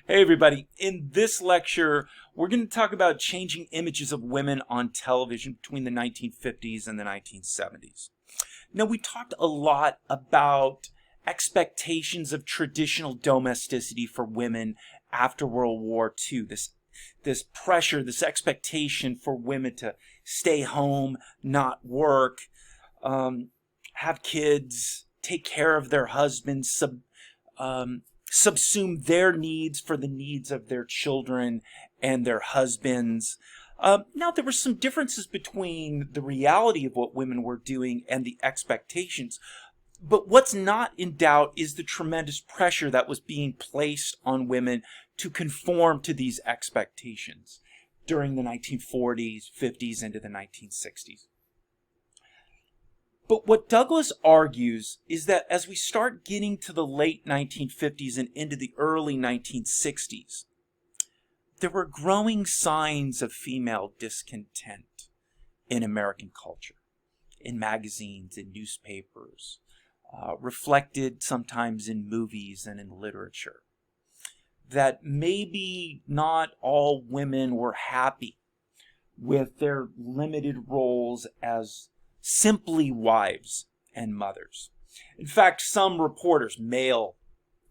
Hey everybody, in this lecture we're going to talk about changing images of women on television between the 1950s and the 1970s. Now we talked a lot about expectations of traditional domesticity for women after World War II. This pressure, this expectation for women to stay home, not work, have kids, take care of their husbands, subsume their needs for the needs of their children and their husbands. Now, there were some differences between the reality of what women were doing and the expectations. But what's not in doubt is the tremendous pressure that was being placed on women to conform to these expectations during the 1940s, 50s, into the 1960s. But what Douglas argues is that as we start getting to the late 1950s and into the early 1960s, there were growing signs of female discontent in American culture, in magazines, in newspapers, reflected sometimes in movies and in literature. That maybe not all women were happy with their limited roles as simply wives and mothers. In fact, some reporters, male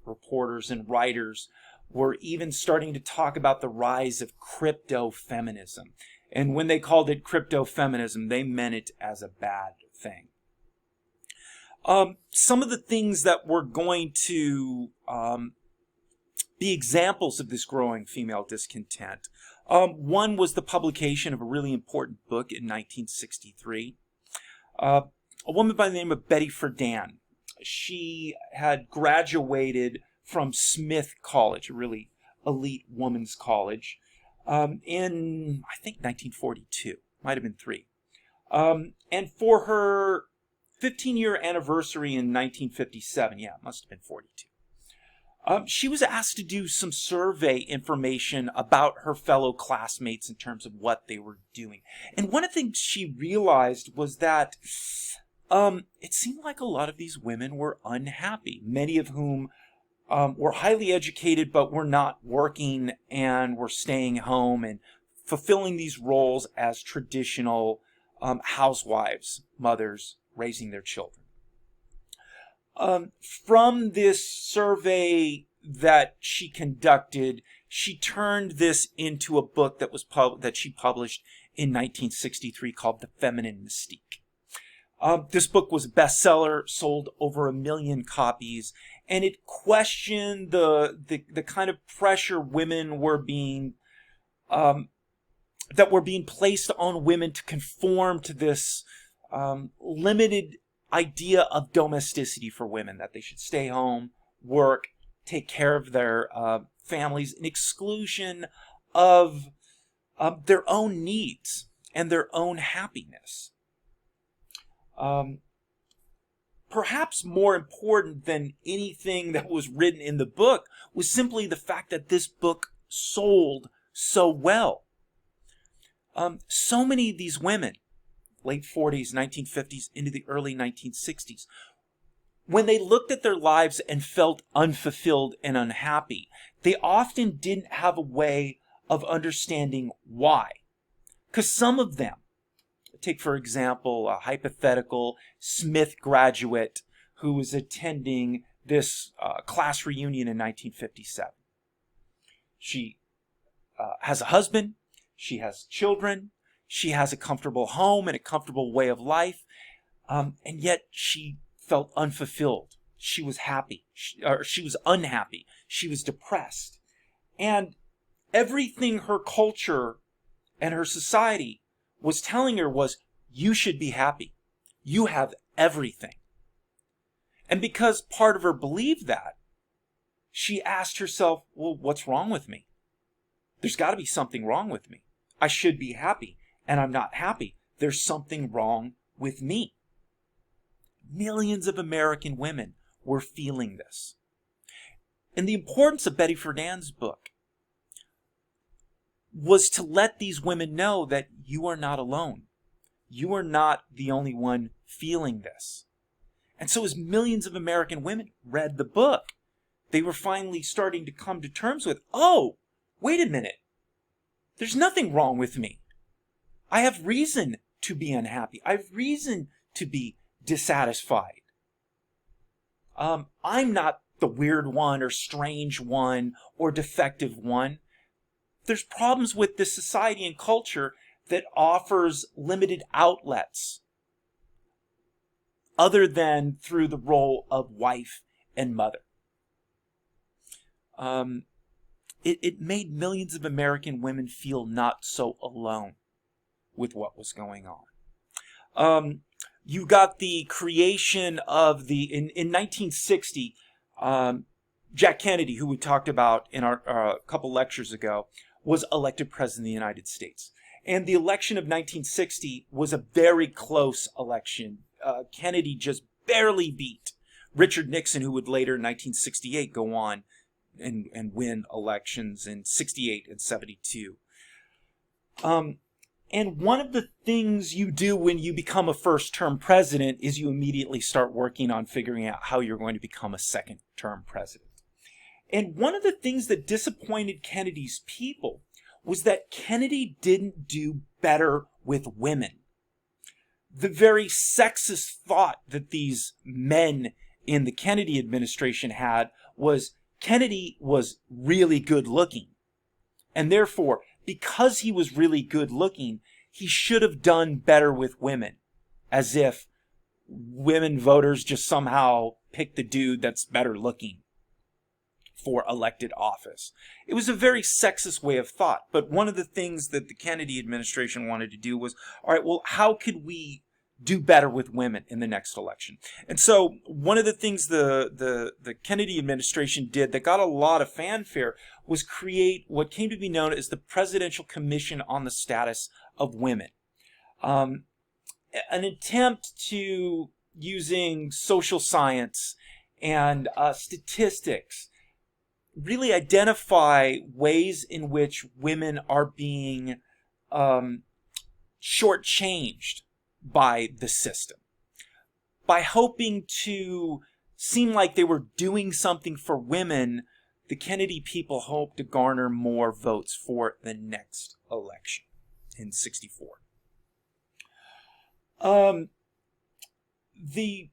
reporters and writers, were even starting to talk about the rise of crypto-feminism. And when they called it crypto-feminism, they meant it as a bad thing. Some of the things that were going to be examples of this growing female discontent. One was the publication of a really important book in 1963. A woman by the name of Betty Friedan. She had graduated from Smith College, a really elite women's college, in, I think, 1942. Might have been 3. And for her 15-year anniversary in 1957, yeah, it must have been 42. She was asked to do some survey information about her fellow classmates in terms of what they were doing. And one of the things she realized was that it seemed like a lot of these women were unhappy, many of whom were highly educated but were not working and were staying home and fulfilling these roles as traditional housewives, mothers, raising their children. From this survey that she conducted, she turned this into a book that was that she published in 1963 called The Feminine Mystique. This book was a bestseller, sold over 1 million copies, and it questioned the kind of pressure women were being that were being placed on women to conform to this limited idea of domesticity for women, that they should stay home, work, take care of their families, in exclusion of their own needs and their own happiness. Perhaps more important than anything that was written in the book was simply the fact that this book sold so well. So many of these women, late 40s, 1950s, into the early 1960s, when they looked at their lives and felt unfulfilled and unhappy, they often didn't have a way of understanding why. Because some of them, take for example a hypothetical Smith graduate who was attending this class reunion in 1957. She has a husband, she has children, she has a comfortable home and a comfortable way of life, and yet she felt unfulfilled. She was happy, she was unhappy, she was depressed. And everything her culture and her society was telling her was, you should be happy. You have everything. And because part of her believed that, she asked herself, well, what's wrong with me? There's got to be something wrong with me. I should be happy, and I'm not happy. There's something wrong with me. Millions of American women were feeling this. And the importance of Betty Friedan's book was to let these women know that you are not alone. You are not the only one feeling this. And so as millions of American women read the book, they were finally starting to come to terms with, oh, wait a minute, there's nothing wrong with me. I have reason to be unhappy. I have reason to be dissatisfied. I'm not the weird one or strange one or defective one. There's problems with this society and culture that offers limited outlets other than through the role of wife and mother. It made millions of American women feel not so alone with what was going on. You got the creation of in 1960, Jack Kennedy, who we talked about in our couple lectures ago, was elected president of the United States. And the election of 1960 was a very close election. Kennedy just barely beat Richard Nixon, who would later in 1968 go on and win elections in 68 and 72. And one of the things you do when you become a first-term president is you immediately start working on figuring out how you're going to become a second-term president. And one of the things that disappointed Kennedy's people was that Kennedy didn't do better with women. The very sexist thought that these men in the Kennedy administration had was Kennedy was really good looking. And therefore, because he was really good looking, he should have done better with women. As if women voters just somehow pick the dude that's better looking for elected office. It was a very sexist way of thought. But one of the things that the Kennedy administration wanted to do was, all right, well, how could we do better with women in the next election? And so one of the things the Kennedy administration did that got a lot of fanfare was create what came to be known as the Presidential Commission on the Status of Women. An attempt to, using social science and statistics, really identify ways in which women are being shortchanged by the system, by hoping to seem like they were doing something for women. The Kennedy people hoped to garner more votes for the next election in 64. The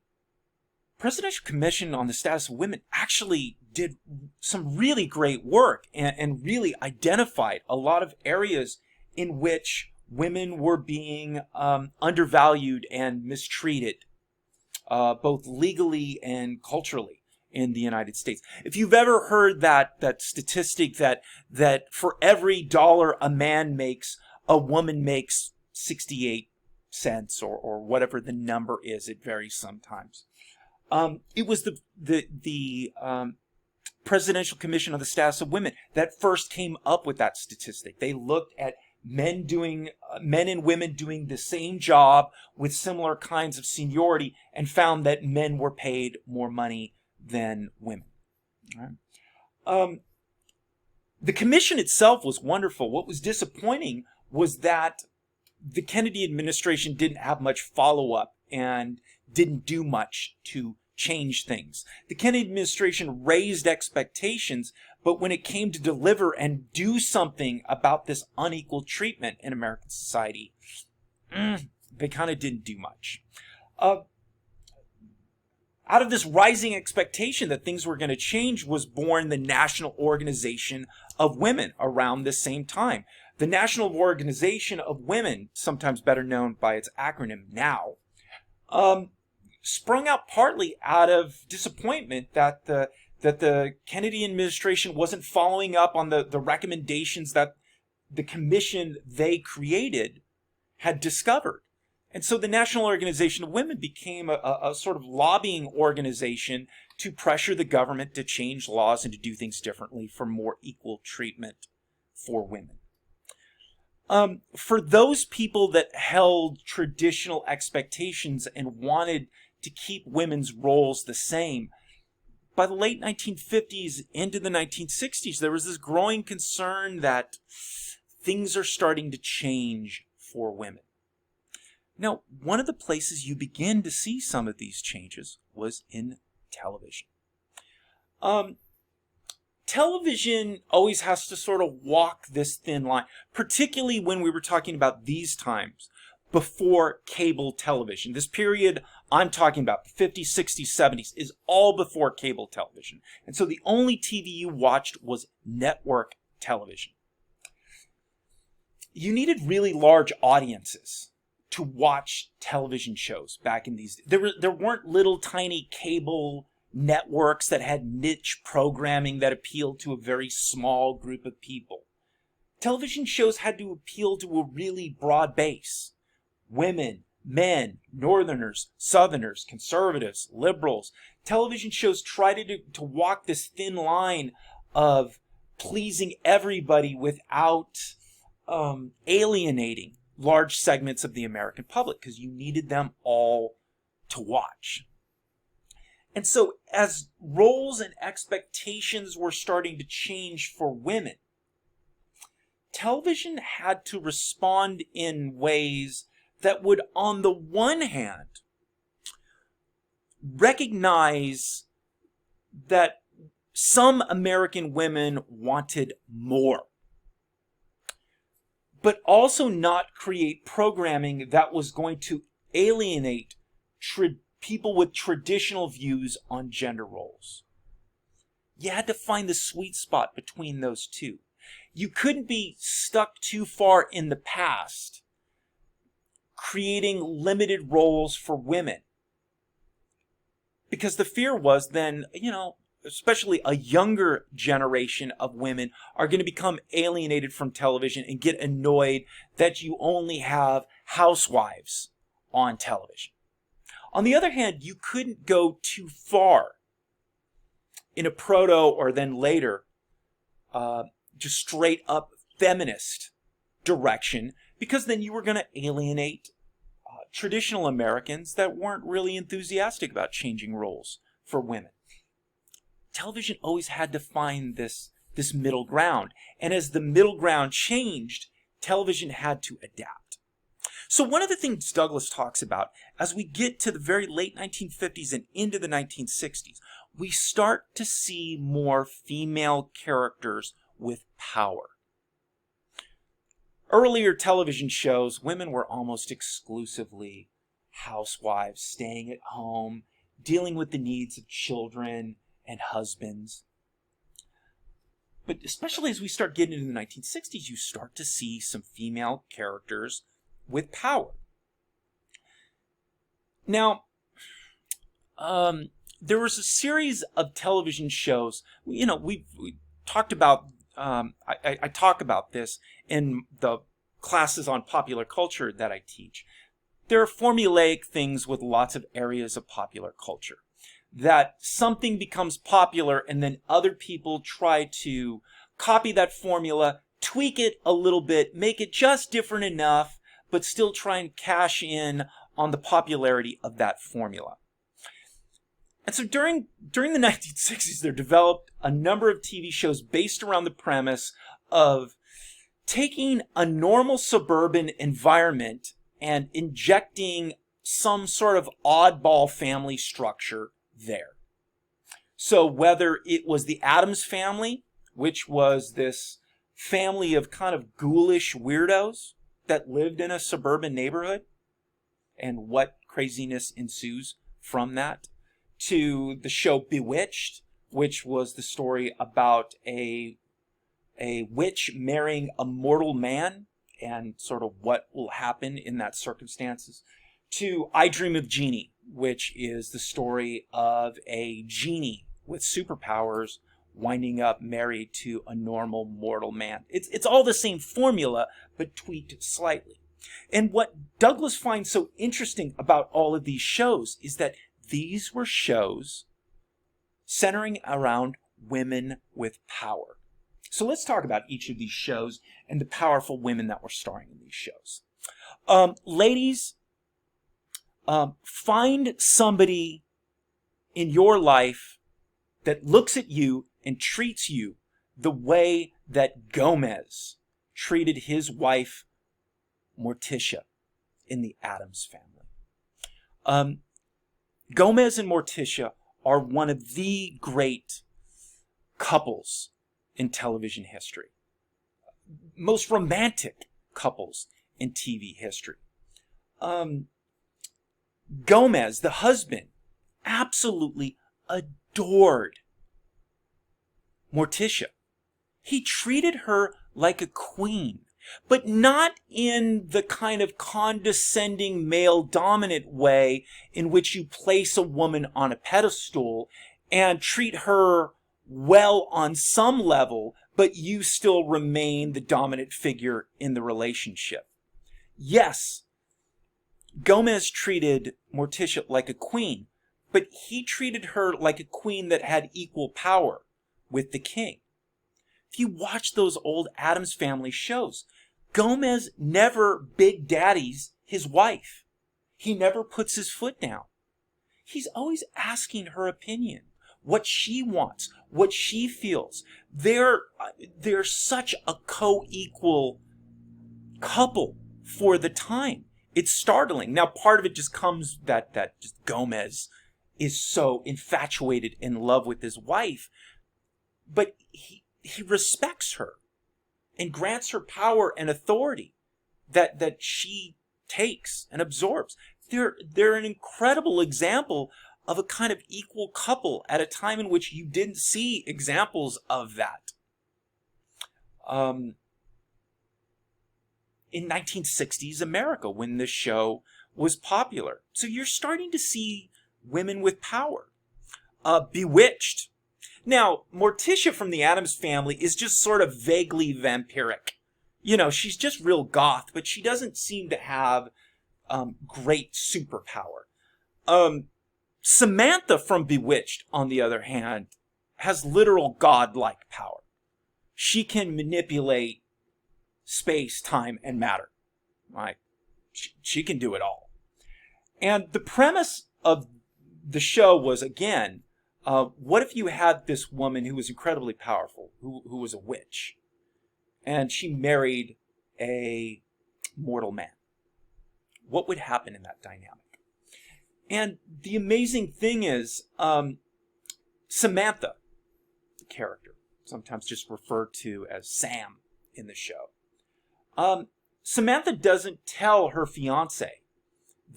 Presidential Commission on the Status of Women actually did some really great work and really identified a lot of areas in which women were being undervalued and mistreated, both legally and culturally in the United States. If you've ever heard that statistic that for every dollar a man makes, a woman makes 68 cents or whatever the number is, it varies sometimes. It was the Presidential Commission on the Status of Women that first came up with that statistic. They looked at men and women doing the same job with similar kinds of seniority and found that men were paid more money than women. All right. The commission itself was wonderful. What was disappointing was that the Kennedy administration didn't have much follow-up and didn't do much to change things. The Kennedy administration raised expectations, but when it came to deliver and do something about this unequal treatment in American society, they kind of didn't do much. Out of this rising expectation that things were going to change was born the National Organization of Women around this same time. The National Organization of Women, sometimes better known by its acronym NOW, sprung out partly out of disappointment that the Kennedy administration wasn't following up on the recommendations that the commission they created had discovered. And so the National Organization of Women became a sort of lobbying organization to pressure the government to change laws and to do things differently for more equal treatment for women. For those people that held traditional expectations and wanted to keep women's roles the same, by the late 1950s into the 1960s, there was this growing concern that things are starting to change for women. Now, one of the places you begin to see some of these changes was in television. television always has to sort of walk this thin line, particularly when we were talking about these times before cable television. This period I'm talking about, the 50s, 60s, 70s, is all before cable television. And so the only TV you watched was network television. You needed really large audiences to watch television shows back in these days. There weren't little tiny cable networks that had niche programming that appealed to a very small group of people. Television shows had to appeal to a really broad base. Women, men, Northerners, Southerners, conservatives, liberals. Television shows tried to walk this thin line of pleasing everybody without alienating large segments of the American public, because you needed them all to watch. And so as roles and expectations were starting to change for women, television had to respond in ways that would, on the one hand, recognize that some American women wanted more, but also not create programming that was going to alienate people with traditional views on gender roles. You had to find the sweet spot between those two. You couldn't be stuck too far in the past, creating limited roles for women. Because the fear was then, especially a younger generation of women are going to become alienated from television and get annoyed that you only have housewives on television. On the other hand, you couldn't go too far in a proto or then later just straight up feminist direction, because then you were going to alienate traditional Americans that weren't really enthusiastic about changing roles for women. Television always had to find this middle ground. And as the middle ground changed, television had to adapt. So one of the things Douglas talks about as we get to the very late 1950s and into the 1960s, we start to see more female characters with power. Earlier television shows, women were almost exclusively housewives, staying at home, dealing with the needs of children and husbands. But especially as we start getting into the 1960s, you start to see some female characters with power. Now, there was a series of television shows, we talked about, I talk about this in the classes on popular culture that I teach. There are formulaic things with lots of areas of popular culture. That something becomes popular and then other people try to copy that formula, tweak it a little bit, make it just different enough, but still try and cash in on the popularity of that formula. And so during the 1960s, there developed a number of TV shows based around the premise of taking a normal suburban environment and injecting some sort of oddball family structure there. So whether it was the Addams Family, which was this family of kind of ghoulish weirdos that lived in a suburban neighborhood, and what craziness ensues from that, to the show Bewitched, which was the story about a witch marrying a mortal man and sort of what will happen in that circumstances, to I Dream of Jeannie, which is the story of a genie with superpowers winding up married to a normal mortal man. It's all the same formula, but tweaked slightly. And what Douglas finds so interesting about all of these shows is that these were shows centering around women with power. So let's talk about each of these shows and the powerful women that were starring in these shows. Ladies, find somebody in your life that looks at you and treats you the way that Gomez treated his wife, Morticia, in the Addams Family. Gomez and Morticia are one of the great couples in television history. Most romantic couples in TV history. Gomez, the husband, absolutely adored Morticia. He treated her like a queen, but not in the kind of condescending male-dominant way in which you place a woman on a pedestal and treat her well on some level, but you still remain the dominant figure in the relationship. Yes, Gomez treated Morticia like a queen, but he treated her like a queen that had equal power with the king. If you watch those old Addams Family shows, Gomez never big daddies his wife. He never puts his foot down. He's always asking her opinion, what she wants, what she feels. They're such a co-equal couple for the time. It's startling. Now, part of it just comes that just Gomez is so infatuated in love with his wife, but he respects her and grants her power and authority that she takes and absorbs. They're an incredible example of a kind of equal couple at a time in which you didn't see examples of that. In 1960s America, when the show was popular. So you're starting to see women with power. Bewitched. Now, Morticia from the Addams Family is just sort of vaguely vampiric. You know, she's just real goth, but she doesn't seem to have great superpower. Samantha from Bewitched, on the other hand, has literal godlike power. She can manipulate space, time, and matter. Right? She can do it all. And the premise of the show was, again, what if you had this woman who was incredibly powerful, who was a witch, and she married a mortal man? What would happen in that dynamic? And the amazing thing is, Samantha, the character, sometimes just referred to as Sam in the show, Samantha doesn't tell her fiance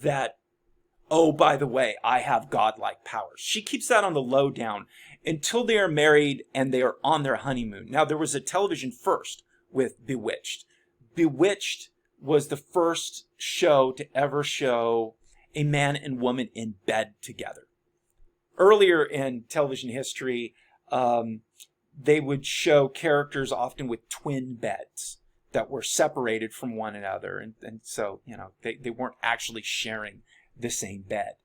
that, oh, by the way, I have godlike powers. She keeps that on the lowdown until they are married and they are on their honeymoon. Now, there was a television first with Bewitched. Bewitched was the first show to ever show a man and woman in bed together. Earlier in television history, they would show characters often with twin beds that were separated from one another. And so, you know, they weren't actually sharing the same bed.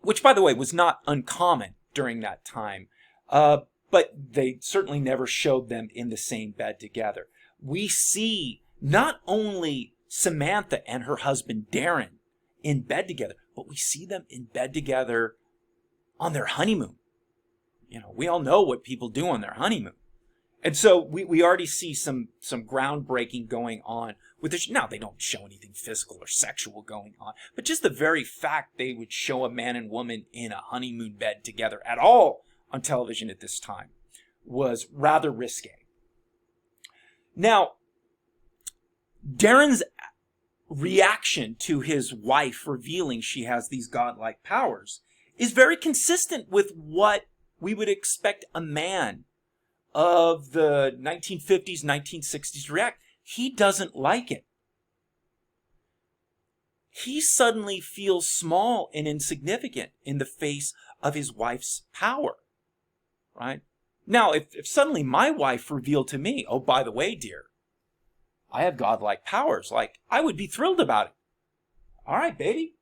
Which, by the way, was not uncommon during that time. But they certainly never showed them in the same bed together. We see not only Samantha and her husband Darren in bed together, but we see them in bed together on their honeymoon. You know, we all know what people do on their honeymoon. And so we already see some groundbreaking going on with this. Now, they don't show anything physical or sexual going on, but just the very fact they would show a man and woman in a honeymoon bed together at all on television at this time was rather risque. Now, Darren's reaction to his wife revealing she has these godlike powers is very consistent with what we would expect a man of the 1950s, 1960s react. He doesn't like it. He suddenly feels small and insignificant in the face of his wife's power. Right? Now, if suddenly my wife revealed to me, oh, by the way, dear, I have godlike powers, like, I would be thrilled about it. All right, baby.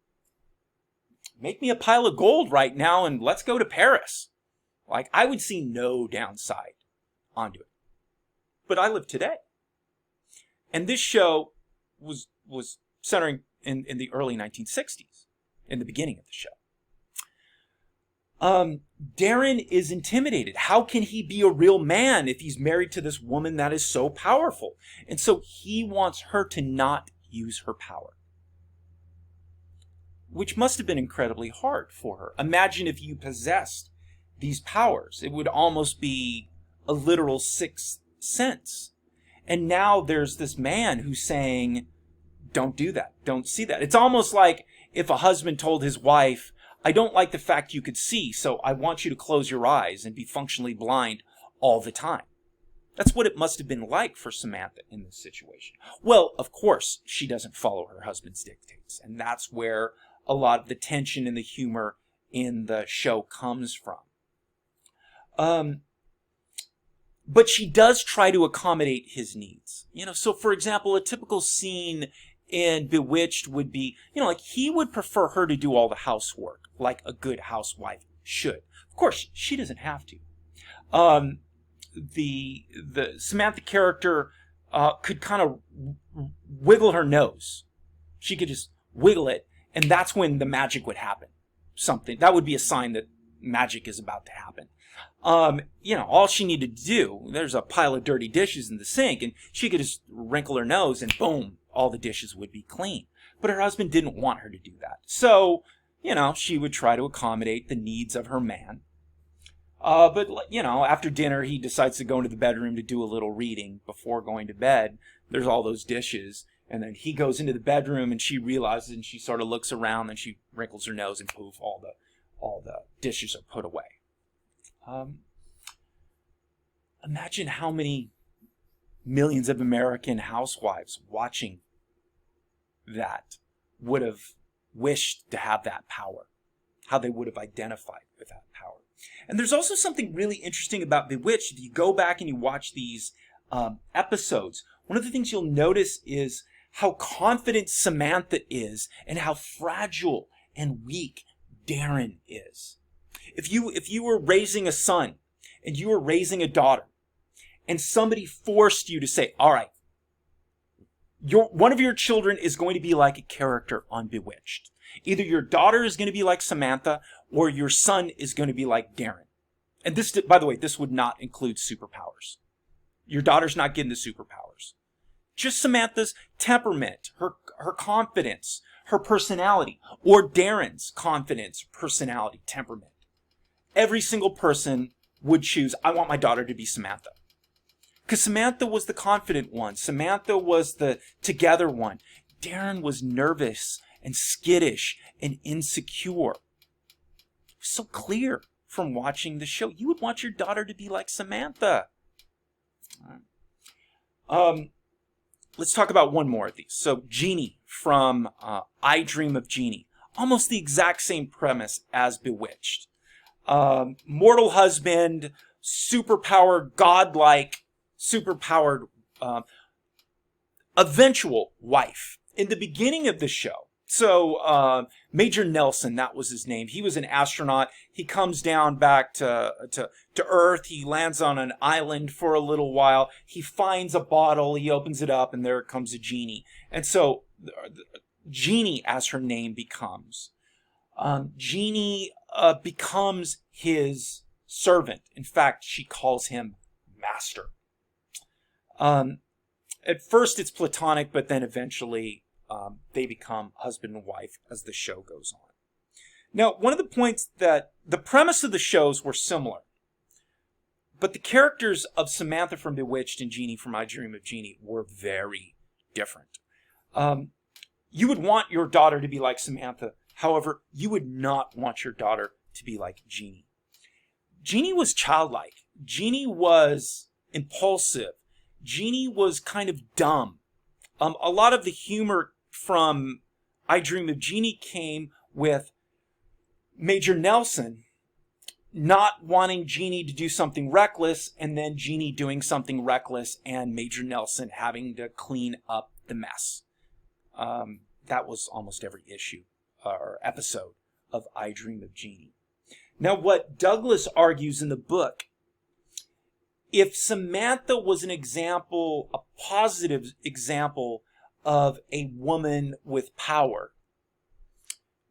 Make me a pile of gold right now and let's go to Paris. Like, I would see no downside onto it. But I live today. And this show was centering in the early 1960s, in the beginning of the show. Darren is intimidated. How can he be a real man if he's married to this woman that is so powerful? And so he wants her to not use her power, which must have been incredibly hard for her. Imagine if you possessed these powers. It would almost be a literal sixth sense. And now there's this man who's saying, don't do that. Don't see that. It's almost like if a husband told his wife, I don't like the fact you could see, so I want you to close your eyes and be functionally blind all the time. That's what it must have been like for Samantha in this situation. Well, of course, she doesn't follow her husband's dictates, and that's where a lot of the tension and the humor in the show comes from. But she does try to accommodate his needs. So for example, a typical scene in Bewitched would be, like he would prefer her to do all the housework, like a good housewife should. Of course, she doesn't have to. The Samantha character could kind of wiggle her nose. She could just wiggle it, and that's when the magic would happen. Something that would be a sign that magic is about to happen. All she needed to do, there's a pile of dirty dishes in the sink, and she could just wrinkle her nose, and boom, all the dishes would be clean. But her husband didn't want her to do that. So, she would try to accommodate the needs of her man. But after dinner, he decides to go into the bedroom to do a little reading before going to bed. There's all those dishes. And then he goes into the bedroom and she realizes, and she sort of looks around and she wrinkles her nose and poof, all the dishes are put away. Imagine how many millions of American housewives watching that would have wished to have that power, how they would have identified with that power. And there's also something really interesting about Bewitched. If you go back and you watch these episodes, one of the things you'll notice is how confident Samantha is and how fragile and weak Darren is. If you were raising a son and you were raising a daughter and somebody forced you to say, all right, one of your children is going to be like a character on Bewitched. Either your daughter is going to be like Samantha or your son is going to be like Darren. And this, by the way, this would not include superpowers. Your daughter's not getting the superpowers. Just Samantha's temperament, her confidence, her personality, or Darren's confidence, personality, temperament. Every single person would choose, I want my daughter to be Samantha. Because Samantha was the confident one. Samantha was the together one. Darren was nervous and skittish and insecure. It was so clear from watching the show. You would want your daughter to be like Samantha. Let's talk about one more of these. So Jeannie from I Dream of Jeannie. Almost the exact same premise as Bewitched. Mortal husband, superpowered, godlike, superpowered, eventual wife. In the beginning of the show, so Major Nelson, that was his name. He was an astronaut. He comes down back to Earth. He lands on an island for a little while. He finds a bottle. He opens it up, and there comes a genie. And so Jeannie, as her name becomes, Jeannie becomes his servant. In fact, she calls him master. At first it's platonic, but then eventually they become husband and wife as the show goes on. Now, one of the points that the premise of the shows were similar, but the characters of Samantha from Bewitched and Jeannie from I Dream of Jeannie were very different. You would want your daughter to be like Samantha. However, you would not want your daughter to be like Jeannie. Jeannie was childlike. Jeannie was impulsive. Jeannie was kind of dumb. A lot of the humor from I Dream of Jeannie came with Major Nelson not wanting Jeannie to do something reckless, and then Jeannie doing something reckless and Major Nelson having to clean up the mess. That was almost every issue or episode of I Dream of Jeannie. Now, what Douglas argues in the book, if Samantha was an example, a positive example of a woman with power,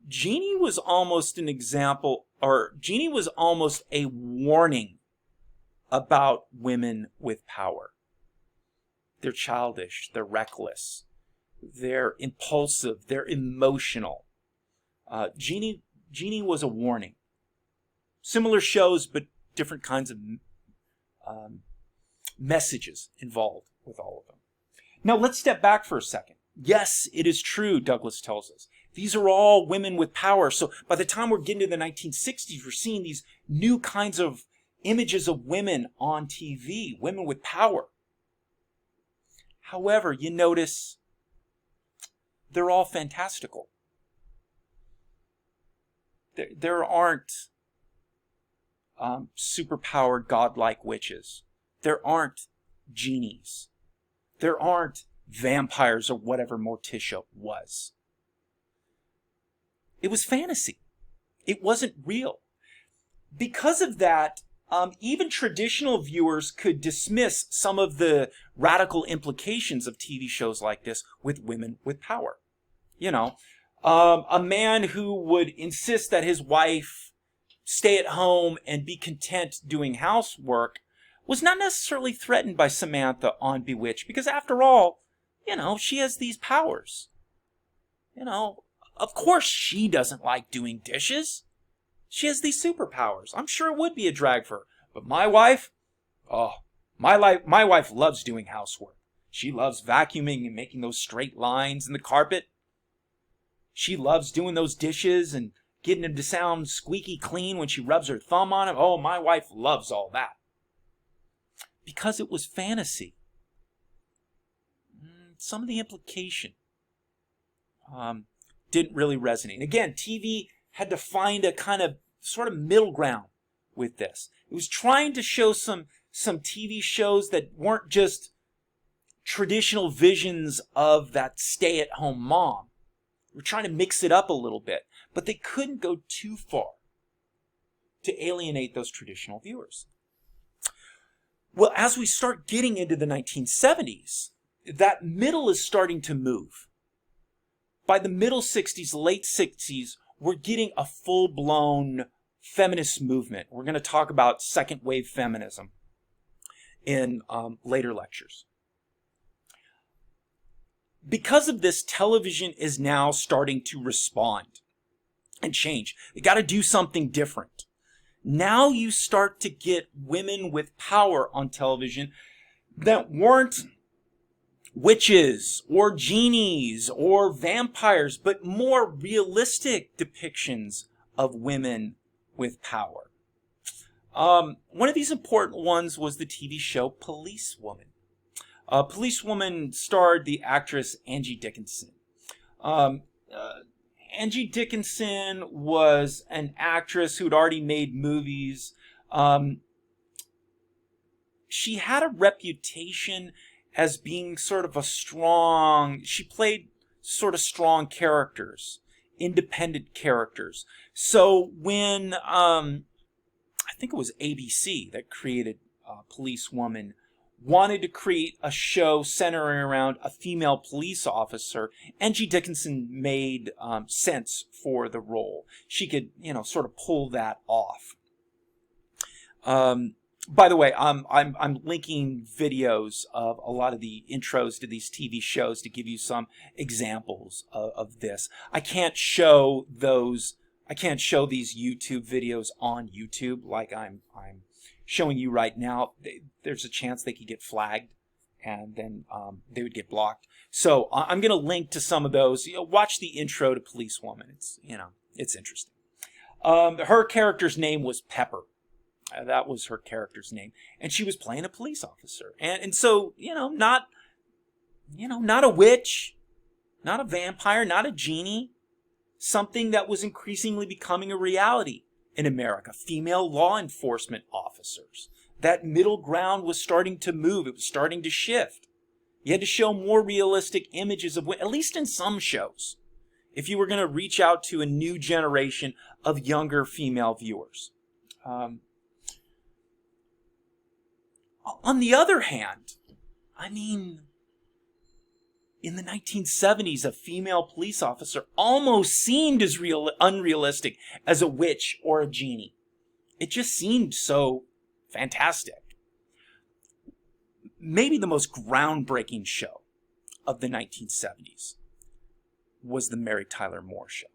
Jeannie was almost an example, or Jeannie was almost a warning about women with power. They're childish, they're reckless, they're impulsive, they're emotional. Jeannie was a warning. Similar shows, but different kinds of messages involved with all of them. Now let's step back for a second. Yes, it is true, Douglas tells us. These are all women with power. So by the time we're getting to the 1960s, we're seeing these new kinds of images of women on TV, women with power. However, you notice they're all fantastical. There aren't superpowered godlike witches. There aren't genies. There aren't vampires or whatever Morticia was. It was fantasy. It wasn't real. Because of that, even traditional viewers could dismiss some of the radical implications of TV shows like this with women with power. You know, a man who would insist that his wife stay at home and be content doing housework was not necessarily threatened by Samantha on Bewitched, because after all, you know, she has these powers. You know, of course she doesn't like doing dishes. She has these superpowers. I'm sure it would be a drag for her. But my wife, my wife loves doing housework. She loves vacuuming and making those straight lines in the carpet. She loves doing those dishes and getting them to sound squeaky clean when she rubs her thumb on them. Oh, my wife loves all that. Because it was fantasy. Some of the implication didn't really resonate. And again, TV had to find a kind of sort of middle ground with this. It was trying to show some TV shows that weren't just traditional visions of that stay-at-home mom. We're trying to mix it up a little bit, but they couldn't go too far to alienate those traditional viewers. Well, as we start getting into the 1970s, that middle is starting to move. By the middle 60s, late 60s, we're getting a full-blown feminist movement. We're going to talk about second wave feminism in later lectures. Because of this, television is now starting to respond and change. They got to do something different. Now you start to get women with power on television that weren't witches or genies or vampires, but more realistic depictions of women with power. One of these important ones was the TV show Policewoman. Policewoman starred the actress Angie Dickinson. Angie Dickinson was an actress who'd already made movies. She had a reputation as being sort of she played sort of strong characters, independent characters. So when, I think it was ABC that created Policewoman, wanted to create a show centering around a female police officer, Angie Dickinson made sense for the role. She could, sort of pull that off. By the way, I'm linking videos of a lot of the intros to these TV shows to give you some examples of this. I can't show these YouTube videos on YouTube like I'm showing you right now. There's a chance they could get flagged, and then they would get blocked. So I'm going to link to some of those. Watch the intro to Policewoman. It's interesting. Her character's name was Pepper. That was her character's name, and she was playing a police officer. And so not a witch, not a vampire, not a genie. Something that was increasingly becoming a reality in America, female law enforcement officers. That middle ground was starting to move. It was starting to shift. You had to show more realistic images of women, at least in some shows, if you were going to reach out to a new generation of younger female viewers. On the other hand, in the 1970s, a female police officer almost seemed as unrealistic as a witch or a genie. It just seemed so fantastic. Maybe the most groundbreaking show of the 1970s was the Mary Tyler Moore Show.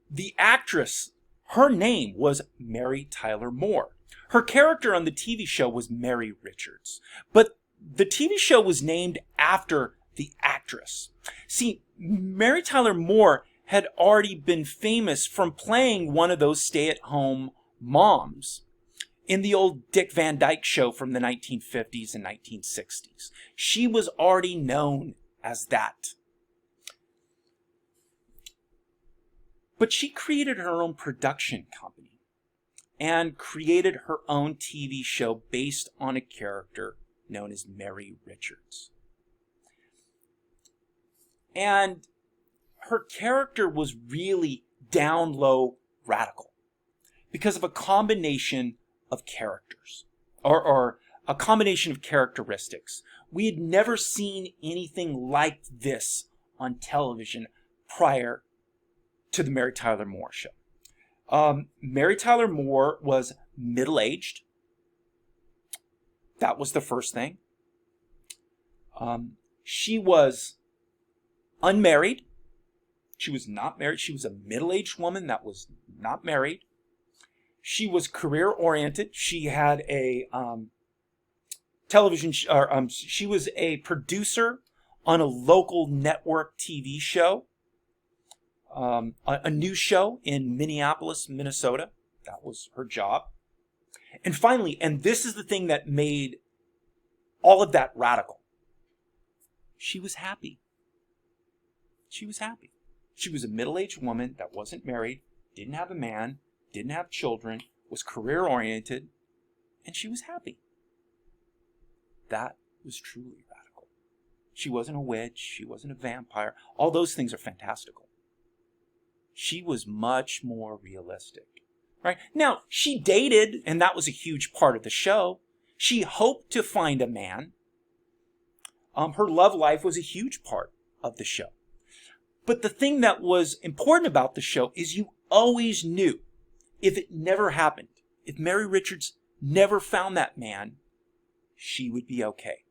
The actress, her name was Mary Tyler Moore. Her character on the TV show was Mary Richards, but the TV show was named after the actress. See, Mary Tyler Moore had already been famous from playing one of those stay-at-home moms in the old Dick Van Dyke Show from the 1950s and 1960s. She was already known as that. But she created her own production company and created her own TV show based on a character known as Mary Richards. And her character was really down low radical because of a combination of characters or a combination of characteristics. We had never seen anything like this on television prior to the Mary Tyler Moore Show. Mary Tyler Moore was middle-aged. That was the first thing. She was unmarried. She was not married. She was a middle-aged woman that was not married. She was career-oriented. She had a television. She was a producer on a local network TV show, a news show in Minneapolis, Minnesota. That was her job. And finally, and this is the thing that made all of that radical, she was happy. She was happy. She was a middle-aged woman that wasn't married, didn't have a man, didn't have children, was career-oriented, and she was happy. That was truly radical. She wasn't a witch. She wasn't a vampire. All those things are fantastical. She was much more realistic. Right? Now, she dated, and that was a huge part of the show. She hoped to find a man. Her love life was a huge part of the show. But the thing that was important about the show is you always knew, if it never happened, if Mary Richards never found that man, she would be okay.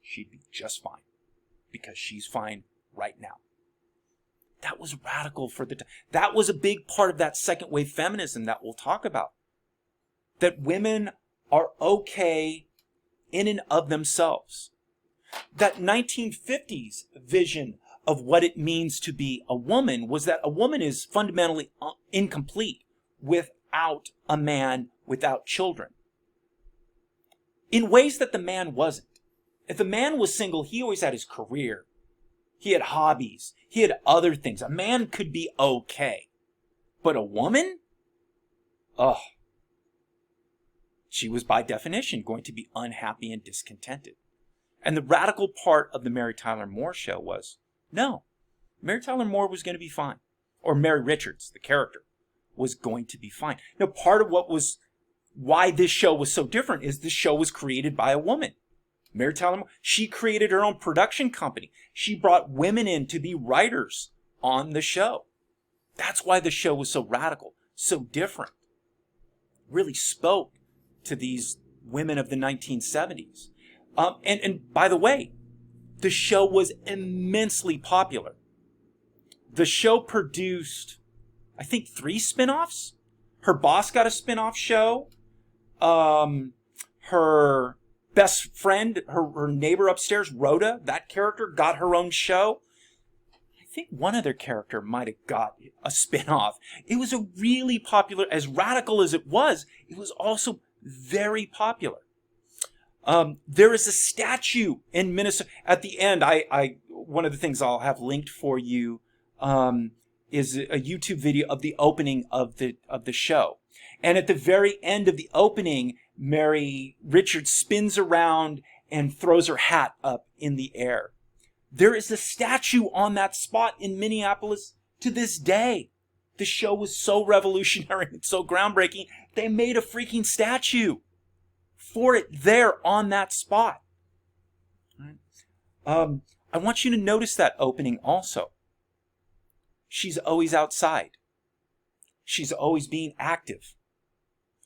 She'd be just fine. Because she's fine right now. That was radical for the time. That was a big part of that second wave feminism that we'll talk about. That women are okay in and of themselves. That 1950s vision of what it means to be a woman was that a woman is fundamentally incomplete without a man, without children. In ways that the man wasn't. If the man was single, he always had his career. He had hobbies. He had other things. A man could be okay. But a woman? She was by definition going to be unhappy and discontented. And the radical part of the Mary Tyler Moore Show was, no, Mary Tyler Moore was going to be fine. Or Mary Richards, the character, was going to be fine. Now, part of why this show was so different is this show was created by a woman. Mary Tyler Moore, she created her own production company. She brought women in to be writers on the show. That's why the show was so radical, so different. Really spoke to these women of the 1970s. And by the way, the show was immensely popular. The show produced, I think, 3 spin-offs. Her boss got a spin-off show. Her best friend, her neighbor upstairs, Rhoda, that character got her own show. I think one other character might have got a spin-off. It was a really popular, as radical as it was also very popular. There is a statue in Minnesota. At the end, one of the things I'll have linked for you is a YouTube video of the opening of the show. And at the very end of the opening, Mary Richards spins around and throws her hat up in the air. There is a statue on that spot in Minneapolis to this day. The show was so revolutionary and so groundbreaking, they made a freaking statue for it there on that spot. I want you to notice that opening also. She's always outside. She's always being active.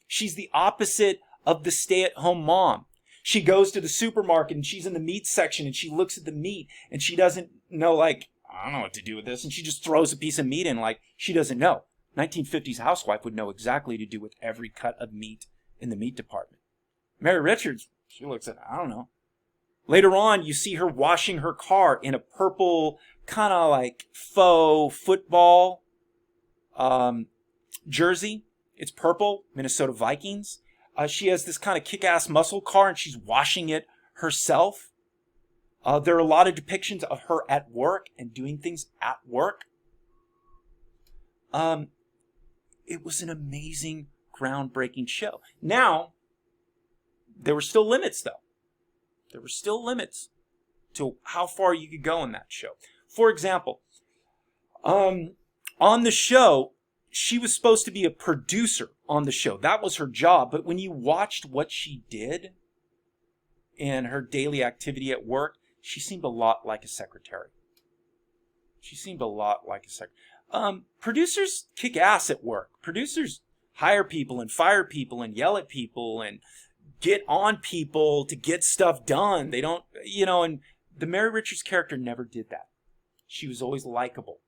She's the opposite of the stay-at-home mom. She goes to the supermarket and she's in the meat section and she looks at the meat and she doesn't know, like, I don't know what to do with this. And she just throws a piece of meat in like she doesn't know. 1950s housewife would know exactly what to do with every cut of meat in the meat department. Mary Richards, she looks at, I don't know. Later on, you see her washing her car in a purple, kind of like faux football jersey. It's purple, Minnesota Vikings. She has this kind of kick-ass muscle car, and she's washing it herself. There are a lot of depictions of her at work and doing things at work. It was an amazing, groundbreaking show. Now, there were still limits, though. There were still limits to how far you could go in that show. For example, on the show, she was supposed to be a producer on the show. That was her job. But when you watched what she did and her daily activity at work, she seemed a lot like a secretary. Producers kick ass at work. Producers hire people and fire people and yell at people and get on people to get stuff done. They don't, and the Mary Richards character never did that. She was always likable.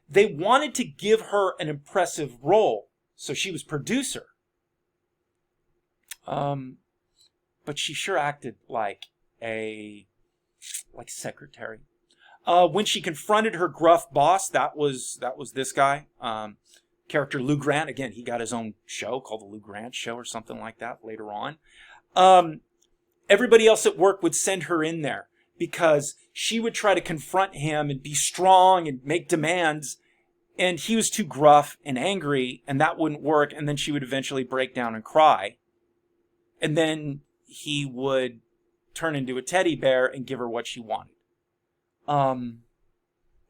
They wanted to give her an impressive role, so she was producer. But she sure acted like a secretary. When she confronted her gruff boss, that was this guy, character Lou Grant. Again, he got his own show called the Lou Grant Show or something like that later on. Everybody else at work would send her in there because she would try to confront him and be strong and make demands, and he was too gruff and angry, and that wouldn't work, and then she would eventually break down and cry. And then he would turn into a teddy bear and give her what she wanted.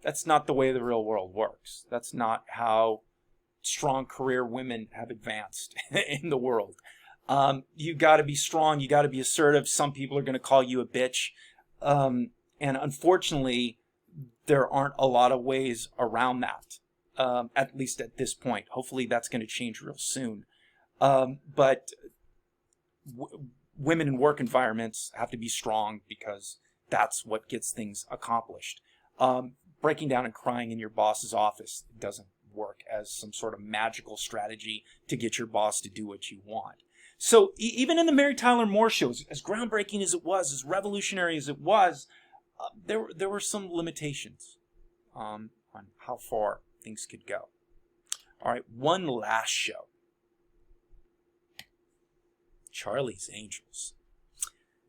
That's not the way the real world works. That's not how strong career women have advanced in the world. You got to be strong. You got to be assertive. Some people are going to call you a bitch. And unfortunately, there aren't a lot of ways around that, at least at this point. Hopefully that's going to change real soon. But women in work environments have to be strong because that's what gets things accomplished. Breaking down and crying in your boss's office doesn't work as some sort of magical strategy to get your boss to do what you want. So even in the Mary Tyler Moore Show, as groundbreaking as it was, as revolutionary as it was, there were some limitations on how far things could go. All right, one last show. Charlie's Angels.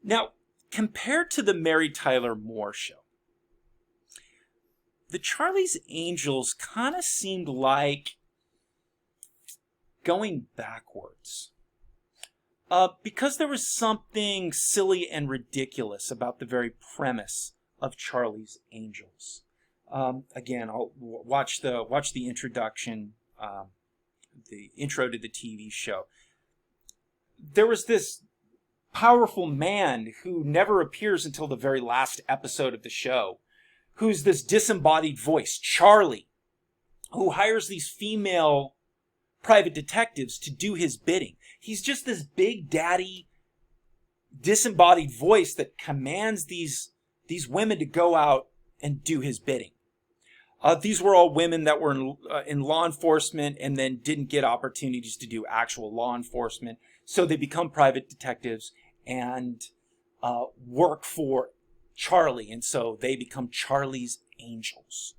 Now, compared to the Mary Tyler Moore Show, the Charlie's Angels kind of seemed like going backwards. Because there was something silly and ridiculous about the very premise of Charlie's Angels. Again, I'll watch the introduction, the intro to the TV show. There was this powerful man who never appears until the very last episode of the show, who's this disembodied voice, Charlie, who hires these female private detectives to do his bidding. He's just this big daddy, disembodied voice that commands these women to go out and do his bidding. These were all women that were in law enforcement and then didn't get opportunities to do actual law enforcement. So they become private detectives and work for Charlie. And so they become Charlie's Angels.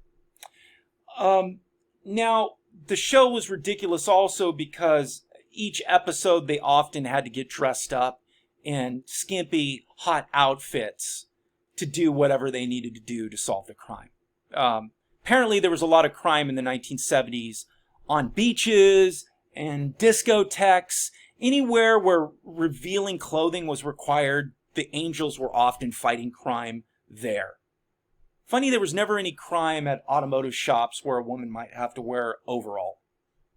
Now, the show was ridiculous also because each episode they often had to get dressed up in skimpy, hot outfits to do whatever they needed to do to solve the crime. Apparently there was a lot of crime in the 1970s on beaches and discotheques. Anywhere where revealing clothing was required, the Angels were often fighting crime there. Funny, there was never any crime at automotive shops where a woman might have to wear overall,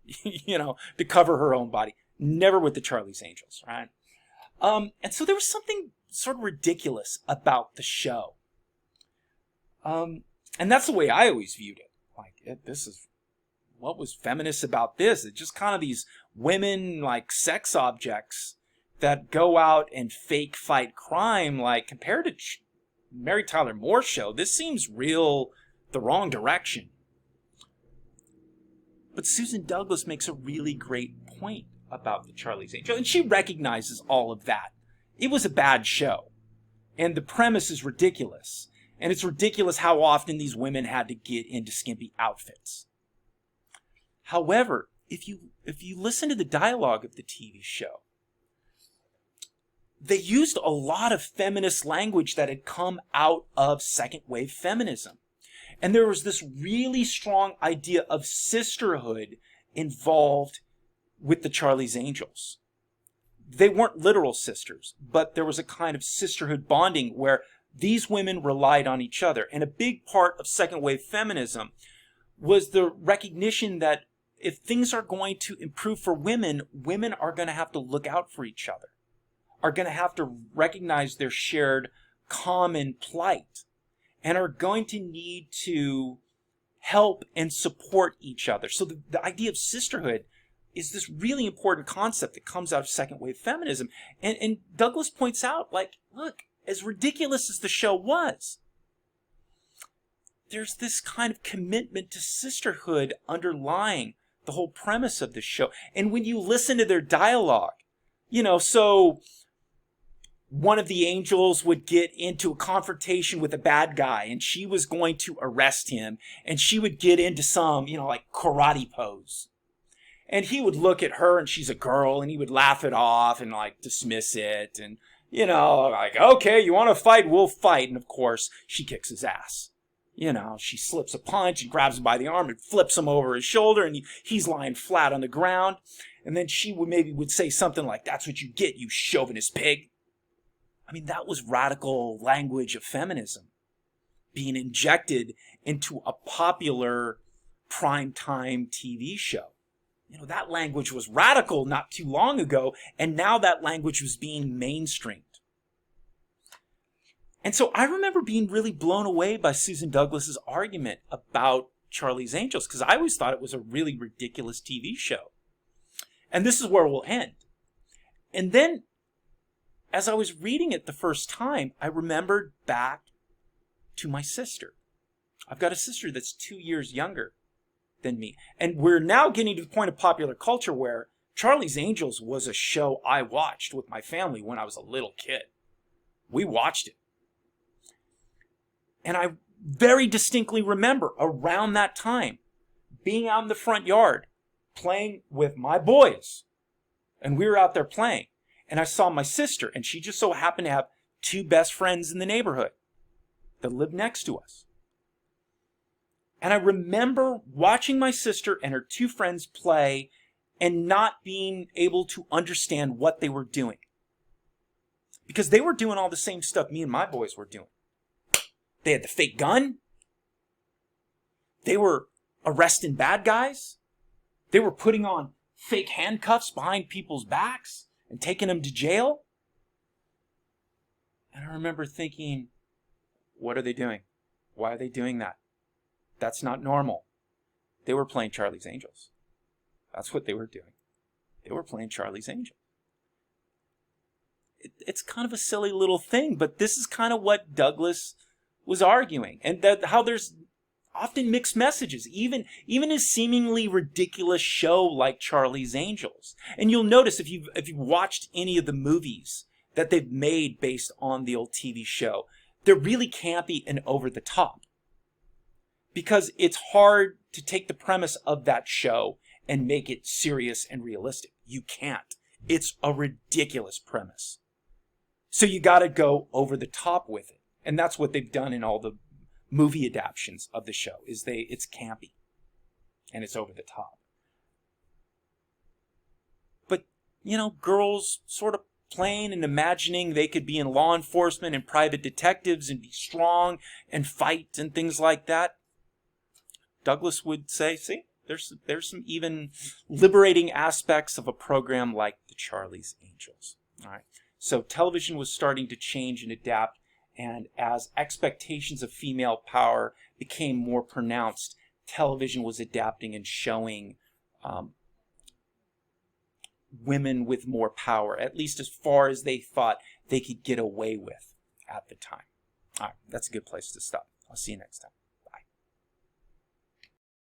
to cover her own body. Never with the Charlie's Angels, right? And so there was something sort of ridiculous about the show. And that's the way I always viewed it. What was feminist about this? It's just kind of these women like sex objects that go out and fake fight crime. Like compared to Mary Tyler Moore Show, this seems the wrong direction. But Susan Douglas makes a really great point about the Charlie's Angels, and she recognizes all of that. It was a bad show, and the premise is ridiculous, and it's ridiculous how often these women had to get into skimpy outfits. However, if you listen to the dialogue of the TV show, they used a lot of feminist language that had come out of second wave feminism. And there was this really strong idea of sisterhood involved with the Charlie's Angels. They weren't literal sisters, but there was a kind of sisterhood bonding where these women relied on each other. And a big part of second wave feminism was the recognition that if things are going to improve for women, women are going to have to look out for each other, are going to have to recognize their shared common plight, and are going to need to help and support each other. So the idea of sisterhood is this really important concept that comes out of second wave feminism. And Douglas points out, like, look, as ridiculous as the show was, there's this kind of commitment to sisterhood underlying the whole premise of the show. And when you listen to their dialogue, so one of the angels would get into a confrontation with a bad guy, and she was going to arrest him, and she would get into some, like karate pose. And he would look at her, and she's a girl, and he would laugh it off and like dismiss it. And, like, okay, you want to fight? We'll fight. And of course, she kicks his ass. She slips a punch and grabs him by the arm and flips him over his shoulder, and he's lying flat on the ground. And then she would say something like, "That's what you get, you chauvinist pig." I mean, that was radical language of feminism being injected into a popular primetime TV show. That language was radical not too long ago, and now that language was being mainstreamed. And so I remember being really blown away by Susan Douglas's argument about Charlie's Angels, because I always thought it was a really ridiculous TV show. And this is where we'll end. And then, as I was reading it the first time, I remembered back to my sister. I've got a sister that's 2 years younger than me. And we're now getting to the point of popular culture where Charlie's Angels was a show I watched with my family when I was a little kid. We watched it. And I very distinctly remember around that time being out in the front yard playing with my boys. And we were out there playing. And I saw my sister, and she just so happened to have two best friends in the neighborhood that lived next to us. And I remember watching my sister and her two friends play and not being able to understand what they were doing. Because they were doing all the same stuff me and my boys were doing. They had the fake gun. They were arresting bad guys. They were putting on fake handcuffs behind people's backs and taking them to jail. And I remember thinking, what are they doing? Why are they doing that? That's not normal. They were playing Charlie's Angels. That's what they were doing. They were playing Charlie's Angels. It's kind of a silly little thing, but this is kind of what Douglas was arguing. And that how there's often mixed messages, even a seemingly ridiculous show like Charlie's Angels. And you'll notice if you've watched any of the movies that they've made based on the old TV show, they're really campy and over the top. Because it's hard to take the premise of that show and make it serious and realistic. You can't. It's a ridiculous premise. So you got to go over the top with it. And that's what they've done in all the movie adaptations of the show, it's campy. And it's over the top. But, girls sort of playing and imagining they could be in law enforcement and private detectives and be strong and fight and things like that. Douglas would say, see, there's some even liberating aspects of a program like the Charlie's Angels. All right. So television was starting to change and adapt, and as expectations of female power became more pronounced, television was adapting and showing women with more power, at least as far as they thought they could get away with at the time. All right, that's a good place to stop. I'll see you next time.